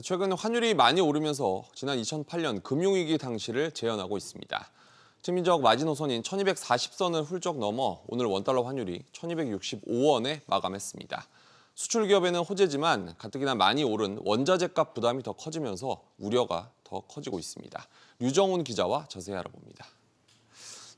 최근 환율이 많이 오르면서 지난 2008년 금융위기 당시를 재현하고 있습니다. 최민적 마지노선인 1240선을 훌쩍 넘어 오늘 원달러 환율이 1265원에 마감했습니다. 수출 기업에는 호재지만 가뜩이나 많이 오른 원자재 값 부담이 더 커지면서 우려가 더 커지고 있습니다. 류정훈 기자와 자세히 알아봅니다.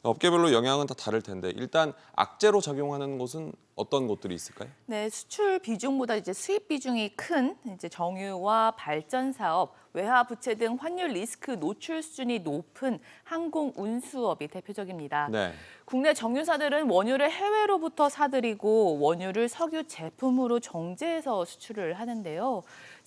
업계별로 영향은 다 다를 텐데 일단 악재로 작용하는 곳은 어떤 곳들이 있을까요? 네, 수출 비중보다 수입 비중이 큰 정유와 발전 사업, 외화 부채 등 환율 리스크 노출 수준이 높은 항공 운수업이 대표적입니다. 네. 국내 정유사들은 원유를 해외로부터 사들이고 원유를 석유 제품으로 정제해서 수출을 하는데요.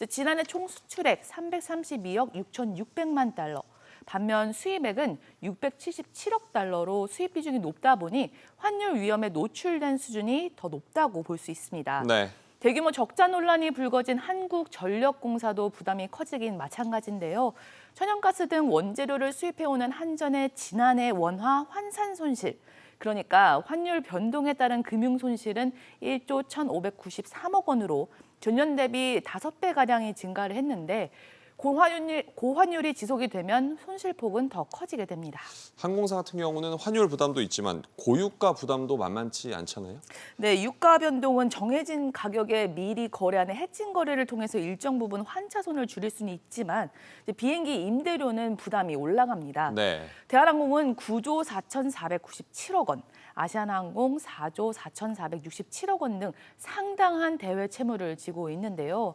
지난해 총 수출액 332억 6,600만 달러. 반면 수입액은 677억 달러로 수입 비중이 높다 보니 환율 위험에 노출된 수준이 더 높다고 볼 수 있습니다. 네. 대규모 적자 논란이 불거진 한국전력공사도 부담이 커지긴 마찬가지인데요. 천연가스 등 원재료를 수입해오는 한전의 지난해 원화 환산 손실, 그러니까 환율 변동에 따른 금융 손실은 1조 1,593억 원으로 전년 대비 5배가량이 증가를 했는데 고환율이 지속이 되면 손실폭은 더 커지게 됩니다. 항공사 같은 경우는 환율 부담도 있지만 고유가 부담도 만만치 않잖아요. 네, 유가 변동은 정해진 가격에 미리 거래하는 해칭 거래를 통해서 일정 부분 환차손을 줄일 수는 있지만 비행기 임대료는 부담이 올라갑니다. 네. 대한항공은 9조 4,497억 원, 아시아나항공 4조 4,467억 원 등 상당한 대외 채무를 지고 있는데요.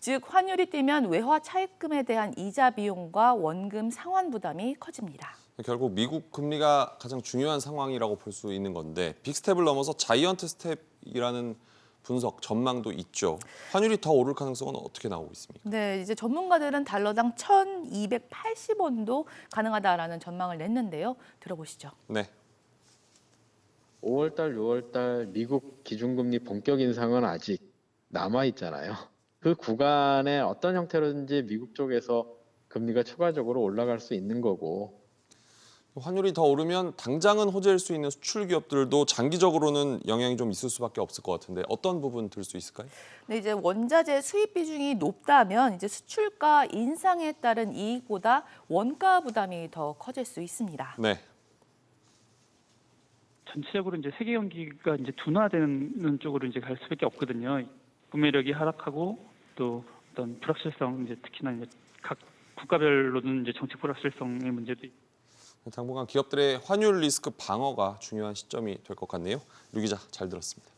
즉 환율이 뛰면 외화 차입금에 대한 이자 비용과 원금 상환 부담이 커집니다. 결국 미국 금리가 가장 중요한 상황이라고 볼 수 있는 건데 빅스텝을 넘어서 자이언트 스텝이라는 분석, 전망도 있죠. 환율이 더 오를 가능성은 어떻게 나오고 있습니까? 네, 전문가들은 달러당 1,280원도 가능하다라는 전망을 냈는데요. 들어보시죠. 네. 5월 달, 6월 달 미국 기준금리 본격 인상은 아직 남아 있잖아요. 그 구간에 어떤 형태로든지 미국 쪽에서 금리가 추가적으로 올라갈 수 있는 거고. 환율이 더 오르면 당장은 호재일 수 있는 수출 기업들도 장기적으로는 영향이 좀 있을 수밖에 없을 것 같은데 어떤 부분 들 수 있을까요? 네, 원자재 수입 비중이 높다면 수출가 인상에 따른 이익보다 원가 부담이 더 커질 수 있습니다. 네. 전체적으로 세계 경기가 둔화되는 쪽으로 갈 수밖에 없거든요. 구매력이 하락하고 또 어떤 불확실성, 특히나 각 국가별로는 정책 불확실성의 문제도 있고. 당분간 기업들의 환율 리스크 방어가 중요한 시점이 될 것 같네요. 류 기자 잘 들었습니다.